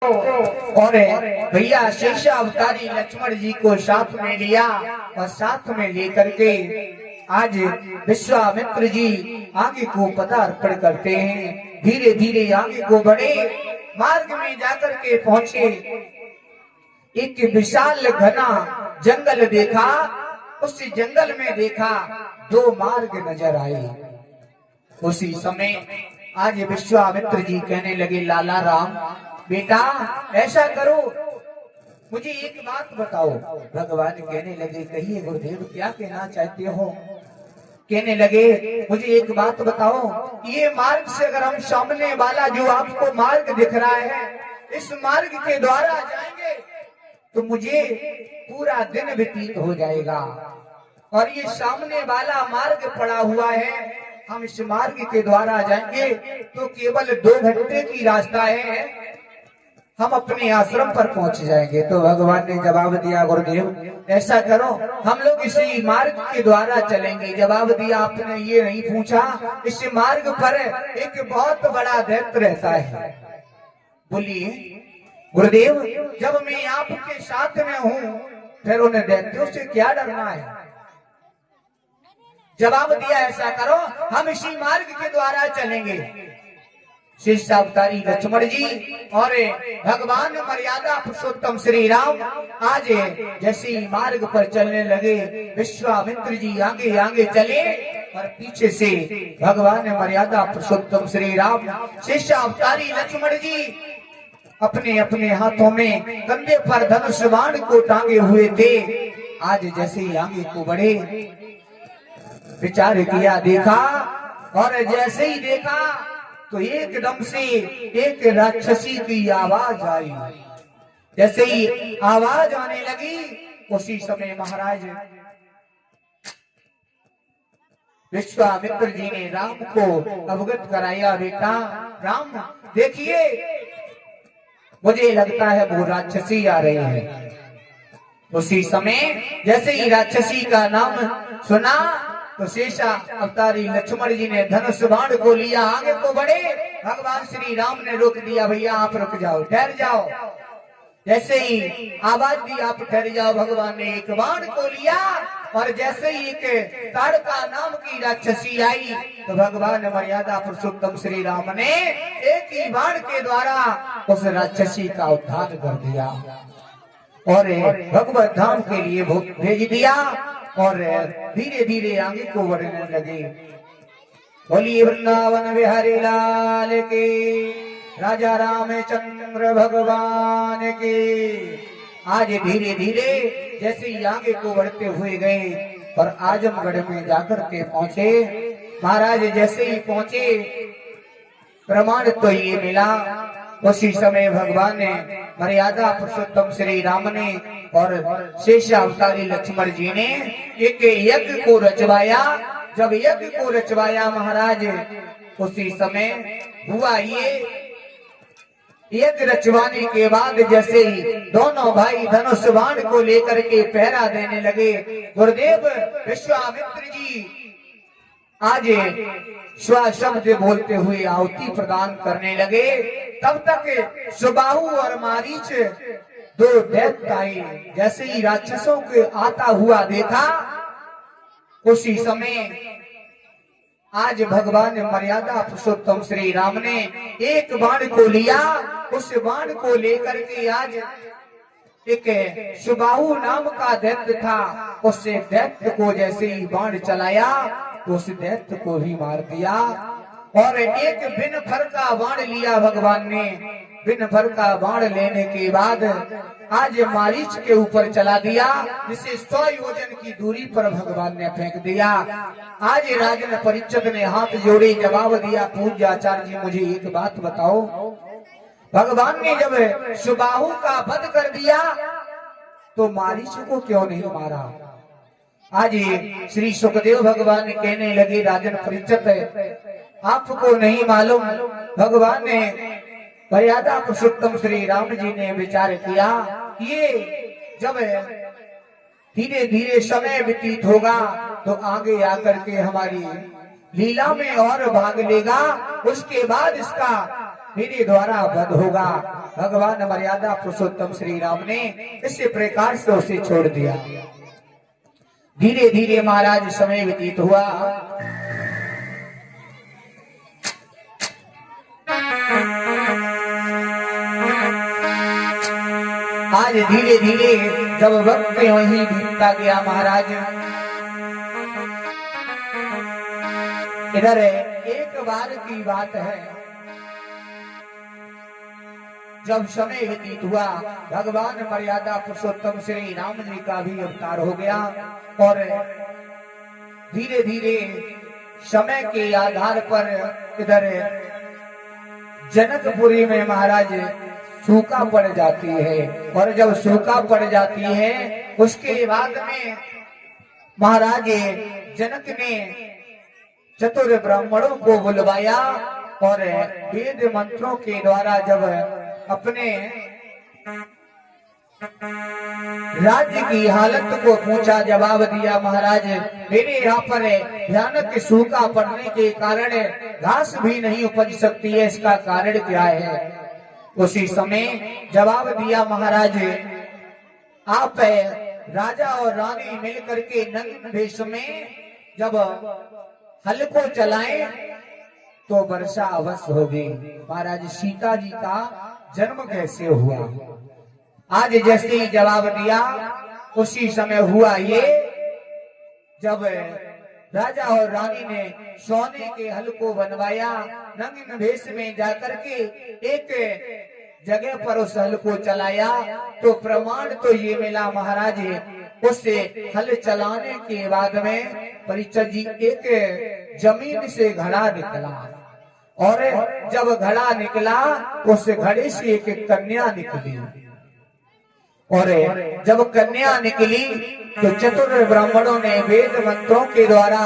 और भैया शेषा अवतारी लक्ष्मण जी को साथ में लिया और साथ में लेकर के आज विश्वामित्र जी आगे को पदार्पण करते हैं। धीरे धीरे आगे को बढ़े, मार्ग में जाकर के पहुंचे, एक विशाल घना जंगल देखा। उस जंगल में देखा दो मार्ग नजर आए। उसी समय आज विश्वामित्र जी कहने लगे, लाला राम बेटा ऐसा करो, मुझे एक बात बताओ। भगवान कहने लगे, कहिए गुरुदेव क्या कहना चाहते हो। कहने लगे, मुझे एक बात बताओ, ये मार्ग से अगर हम सामने वाला जो आपको मार्ग दिख रहा है, इस मार्ग के द्वारा जाएंगे तो मुझे पूरा दिन व्यतीत हो जाएगा। और ये सामने वाला मार्ग पड़ा हुआ है, हम इस मार्ग के द्वारा जाएंगे तो केवल 2 घंटे की रास्ता है, हम अपने आश्रम पर पहुंच जाएंगे। तो भगवान ने जवाब दिया, गुरुदेव ऐसा करो, हम लोग इसी मार्ग के द्वारा चलेंगे। जवाब दिया, आपने ये नहीं पूछा, इस मार्ग पर एक बहुत बड़ा दैत्य रहता है। बोलिए गुरुदेव, जब मैं आपके साथ में हूँ फिर उन दैत्यों से क्या डरना है। जवाब दिया, ऐसा करो, हम इसी मार्ग के द्वारा चलेंगे। शेषावतारी लक्ष्मण जी और भगवान मर्यादा पुरुषोत्तम श्री राम आज जैसे ही मार्ग पर चलने लगे, विश्वामित्र जी आगे आगे चले और पीछे से भगवान मर्यादा पुरुषोत्तम श्री राम शेषावतारी लक्ष्मण जी अपने अपने हाथों में कंधे पर धनुष बाण को टांगे हुए थे। आज जैसे ही आगे को बढ़े, विचार किया, देखा, और जैसे ही देखा तो एकदम से एक राक्षसी की आवाज आई। जैसे ही आवाज आने लगी, उसी समय महाराज विश्वामित्र जी ने राम को अवगत कराया, बेटा राम देखिए, मुझे लगता है वो राक्षसी आ रही है। उसी समय जैसे ही राक्षसी का नाम सुना तो शेषा अवतारी लक्ष्मण जी ने धनुष बाण को लिया, आगे को बढ़े। भगवान श्री राम ने रोक दिया, भैया आप रुक जाओ, ठहर जाओ। जैसे ही आवाज दी, आप ठहर जाओ, भगवान ने एक बाण को लिया और जैसे ही एक ताड़का नाम की राक्षसी आई तो भगवान मर्यादा पुरुषोत्तम श्री राम ने एक ही बाण के द्वारा उस राक्षसी का उद्धार कर दिया और भगवत धाम के लिए भेज दिया और धीरे धीरे आगे को बढ़ने लगे। बोलिए वृंदावन बिहारी लाल के, राजा रामचंद्र भगवान के। आज धीरे धीरे जैसे ही आगे को बढ़ते हुए गए और आजमगढ़ में जाकर के पहुंचे। महाराज जैसे ही पहुंचे, प्रमाण तो ये मिला, उसी समय भगवान ने मर्यादा पुरुषोत्तम श्री राम ने और शेषावतारी लक्ष्मण जी ने एक यज्ञ को रचवाया। जब यज्ञ को रचवाया महाराज, उसी समय हुआ ये, यज्ञ रचवाने के बाद जैसे ही दोनों भाई धनुष बाण को लेकर के पहरा देने लगे, गुरुदेव विश्वामित्र जी आज स्व शब्द बोलते हुए आहुति प्रदान करने लगे। तब तक सुबाहु और मारीच 2 दैत्य आए। जैसे ही राक्षसों के आता हुआ देखा, उसी समय आज भगवान मर्यादा पुरुषोत्तम श्री राम ने एक बाण को लिया। उस बाण को लेकर के आज एक सुबाहु नाम का दैत्य था, उस दैत्य को जैसे ही बाण चलाया तो उस दैत्य को भी मार दिया। और एक बिन भर का बाण लिया भगवान ने। बिन भर का बाण लेने के बाद आज मारीच के ऊपर चला दिया, जिसे 100 योजन की दूरी पर भगवान ने फेंक दिया। आज राजन परीक्षित ने हाथ जोड़े, जवाब दिया, पूज्य आचार्य जी मुझे एक बात बताओ, भगवान ने जब सुबाहु का वध कर दिया तो मारीच को क्यों नहीं मारा। आज श्री सुखदेव भगवान कहने लगे, राजन परीक्षित आपको नहीं मालूम, भगवान ने मर्यादा पुरुषोत्तम श्री राम जी ने विचार किया, ये जब धीरे धीरे समय व्यतीत होगा तो आगे आकर के हमारी लीला में और भाग लेगा, उसके बाद इसका मेरे द्वारा वध होगा। भगवान मर्यादा पुरुषोत्तम श्री राम ने इसी प्रकार से उसे छोड़ दिया। धीरे धीरे महाराज समय व्यतीत हुआ। आज धीरे धीरे जब वक्त वहीं बीतता गया महाराज, इधर एक बार की बात है, जब समय व्यतीत हुआ, भगवान मर्यादा पुरुषोत्तम श्री राम जी का भी अवतार हो गया और धीरे धीरे समय के आधार पर इधर जनकपुरी में महाराज सूखा पड़ जाती है। और जब सूखा पड़ जाती है उसके बाद में महाराज जनक ने चतुर ब्राह्मणों को बुलवाया और वेद मंत्रों के द्वारा जब अपने राज्य की हालत को पूछा, जवाब दिया, महाराज मेरे यहाँ पर भयानक सूखा पड़ने के कारण घास भी नहीं उपज सकती है, इसका कारण क्या है? उसी समय जवाब दिया, महाराज आप राजा और रानी मिलकर के नग्न वेश में जब हल को चलाएं तो वर्षा अवश्य होगी। महाराज सीता जी का जन्म कैसे हुआ? आज जैसे ही जवाब दिया उसी समय हुआ ये, जब राजा और रानी ने सोने के हल को बनवाया, नग्न वेश में जाकर के एक जगह पर उस हल को चलाया, तो प्रमाण तो ये मिला महाराज, उससे हल चलाने के बाद में परिचय जी एक जमीन से घड़ा निकला और जब घड़ा निकला उस घड़े से एक कन्या निकली और जब कन्या निकली तो चतुर ब्राह्मणों ने वेद मंत्रों के द्वारा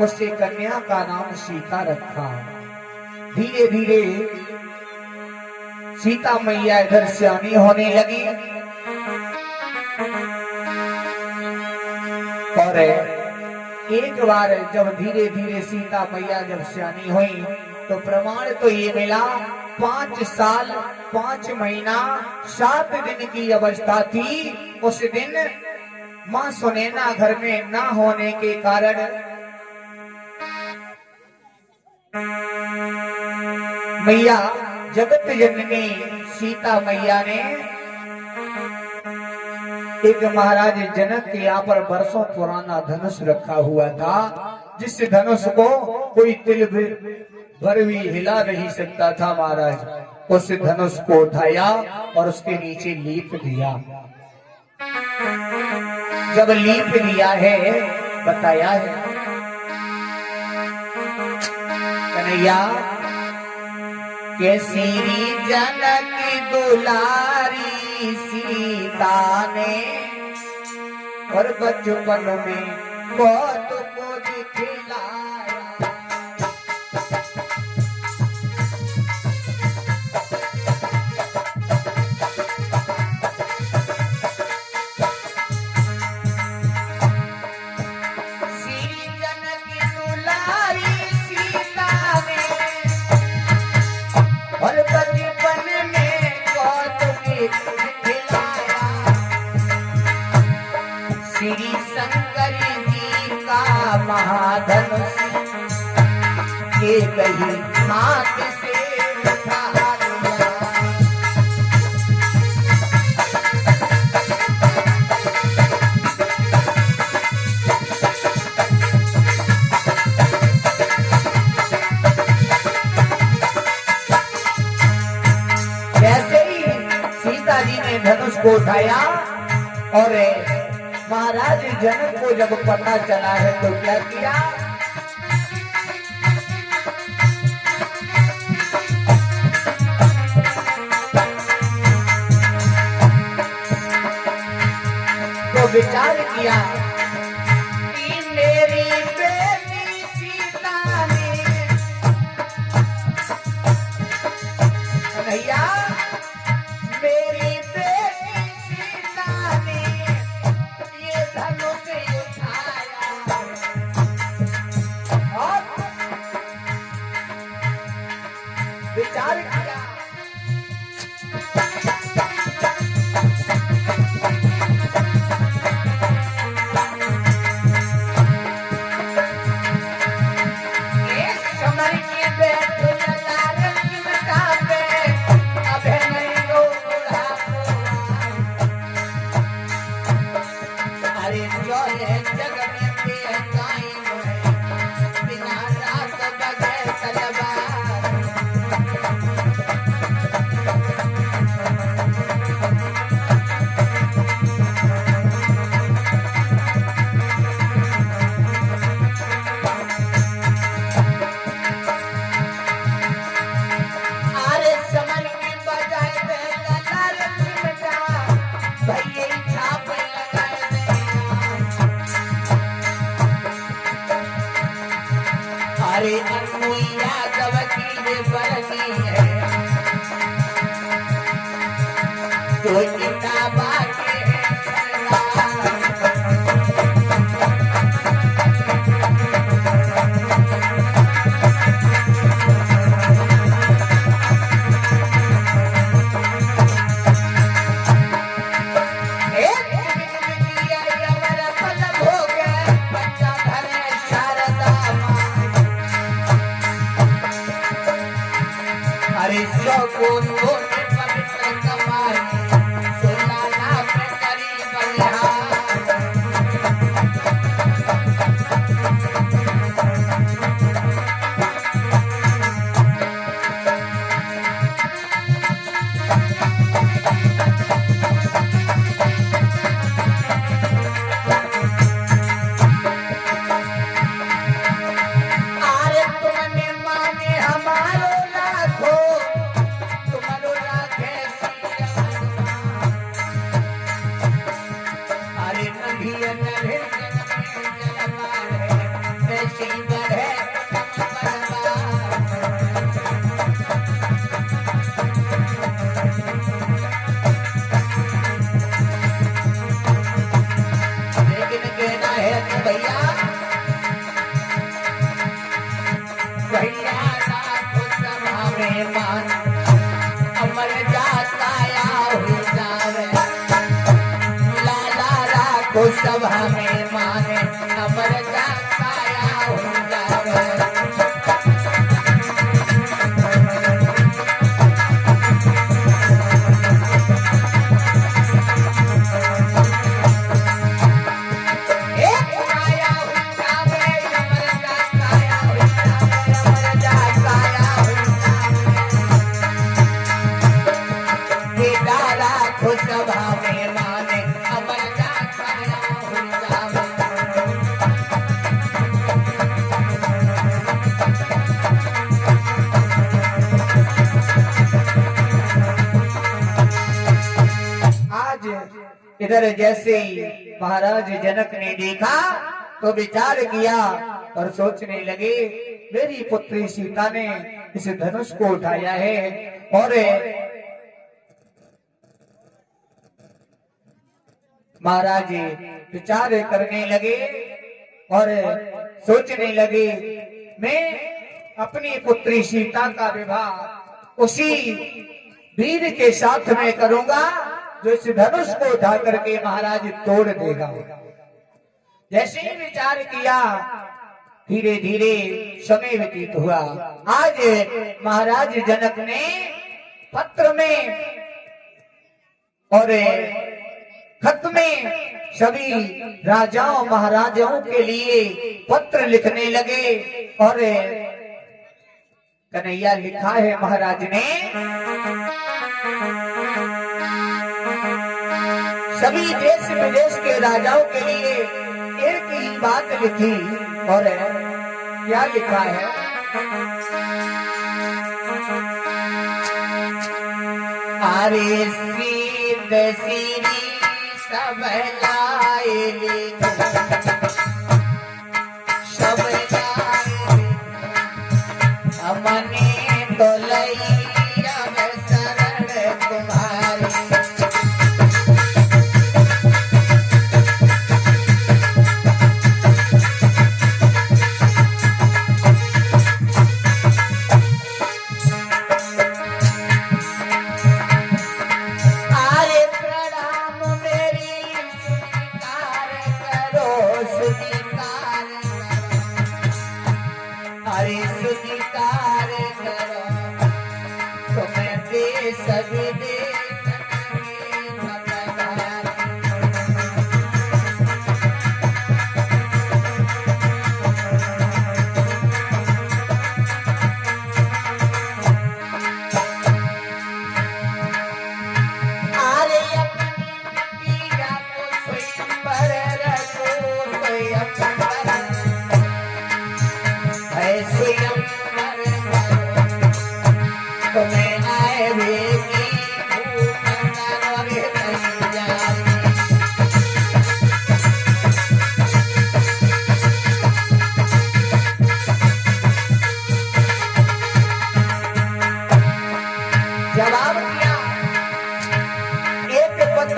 उससे कन्या का नाम सीता रखा। धीरे धीरे सीता मैया इधर सियानी होने लगी और एक बार जब धीरे धीरे सीता मैया जब सियानी हुई तो प्रमाण तो ये मिला, 5 साल 5 महीना 7 दिन की अवस्था थी। उस दिन मां सुनैना घर में ना होने के कारण मैया जगत जननी सीता मैया ने एक महाराज जनक के यहाँ पर वर्षों पुराना धनुष रखा हुआ था, जिस धनुष को कोई तिल भर भी हिला नहीं सकता था। महाराज उस धनुष को उठाया और उसके नीचे लीप दिया। जब लीप दिया है, बताया है कन्हैया के श्री जनक दुलारी सीता ने और बचपन में बहुत कुछ खिलाया। श्री शंकर जी का महाधनुष ये कहीं हाथ से उठा लिया। जैसे ही सीता जी ने धनुष को उठाया और महाराज जनक को जब पता चला है तो क्या किया, तो विचार किया कि मेरी बेटी सीता ने कन्हैया मेरी बेटी सीता ने ये धनुष उठाया और विचार किया अरे अनुया गवती ये बरनी है जो इतना बाकी सभा में माने अमर जाया हो जावे एक आया हो जावे अमर जाया हो जावे अमर जाया हो जावे बेदारा को सभा में माने अमर इधर जैसे ही महाराज जनक ने देखा तो विचार किया और सोचने लगे मेरी पुत्री सीता ने इस धनुष को उठाया है और महाराज विचार करने लगे और सोचने लगे मैं अपनी पुत्री सीता का विवाह उसी वीर के साथ में करूंगा जो इस धनुष को उठा करके महाराज तोड़ देगा। जैसे ही विचार किया धीरे धीरे समय व्यतीत हुआ। आज महाराज जनक ने पत्र में और खत में सभी राजाओं महाराजाओं के लिए पत्र लिखने लगे और कन्हैया लिखा है महाराज ने सभी देश विदेश के राजाओं के लिए एक ही बात लिखी और क्या लिखा है अरे सीध सीरी सब लाए सब हमने तो लई अब शरण तुम्हारी आरे प्रणाम मेरी स्वीकार करो सुनी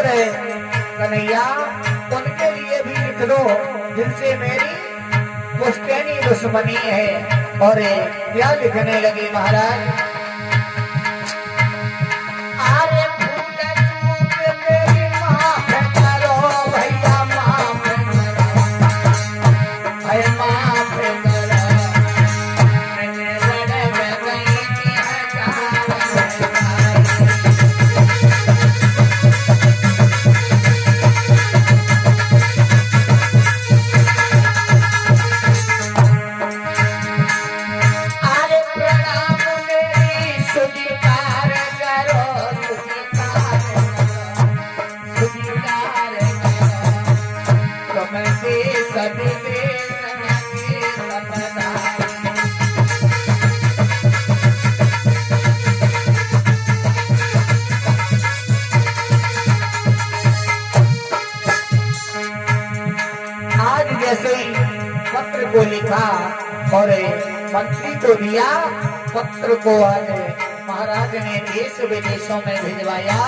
पत्र कन्हैया उनके लिए भी लिख दो जिनसे मेरी पुश्तैनी दुश्मनी है। और क्या लिखने लगे महाराज, अरे फूल चूक मेरी माफ करो भैया, माफ करो, अरे माफ करो, मैंने बड़े में गई थी पत्र को लिखा और मंत्री को दिया। पत्र को आज महाराज ने देश विदेशों में भिजवाया।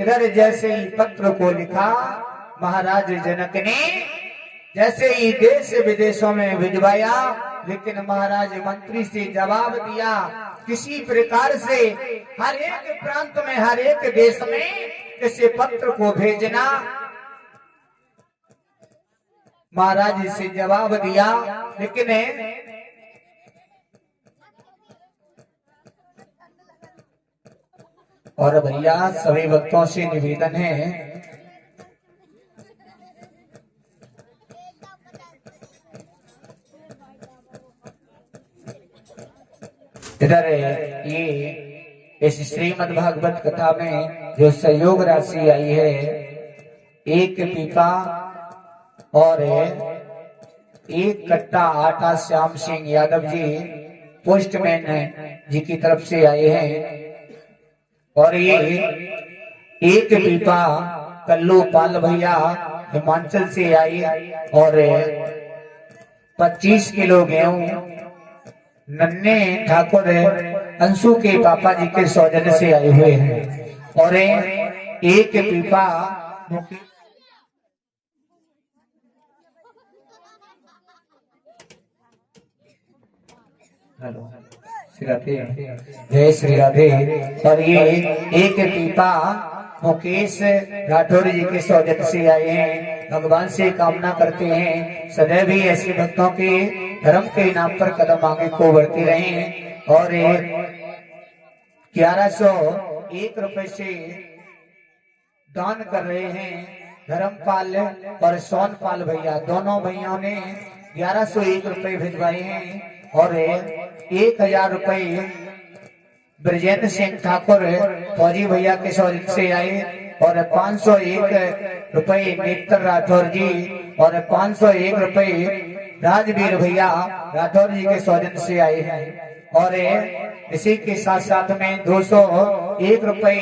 इधर जैसे ही पत्र को लिखा महाराज जनक ने, जैसे ही देश विदेशों में भिजवाया, लेकिन महाराज मंत्री से जवाब दिया किसी प्रकार से हर एक प्रांत में हर एक देश में इस पत्र को भेजना। महाराज से जवाब दिया, लेकिन और भैया सभी भक्तों से निवेदन है, इधर ये इस श्रीमद् भागवत कथा में जो सहयोग राशि आई है, एक पीपा और एक कट्टा आटा श्याम सिंह यादव जी पोस्टमैन जी की तरफ से आए हैं। और ये एक पीपा कल्लू पाल भैया हिमाचल से आई और 25 किलो गेहूं नन्हे ठाकुर अंशु के पापा जी के सौजन्य से आए हुए हैं। और एक पीपा जय श्री राधे। और ये एक पीपा मुकेश राठौर जी के सौजन्य से आए हैं। भगवान से कामना करते हैं सदैव ही ऐसे भक्तों के धर्म के नाम पर कदम आगे को बढ़ते रहें। और 1101 रुपए से दान कर रहे हैं धर्मपाल और सोनपाल भैया, दोनों भैया ने 1101 रुपए भिजवाए हैं। और 1000 रुपए ब्रजेंद्र सिंह ठाकुर फौजी भैया के सौजन्य से आए। और 501 रुपए नेत्र राठौर जी और 501 रुपए राजवीर भैया राठौर जी के सौजन्य से आए हैं। और इसी के साथ साथ में 201 रुपए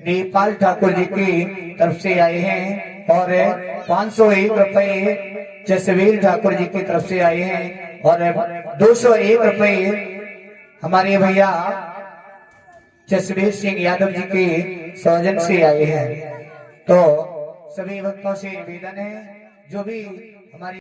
नेपाल ठाकुर जी की तरफ से आए हैं। और 501 रुपए जसवीर ठाकुर जी की तरफ से आए हैं। और 201 रुपए हमारे भैया जसवीर सिंह यादव जी के सौजन्य से आए हैं। तो सभी भक्तों से निवेदन है जो भी हमारी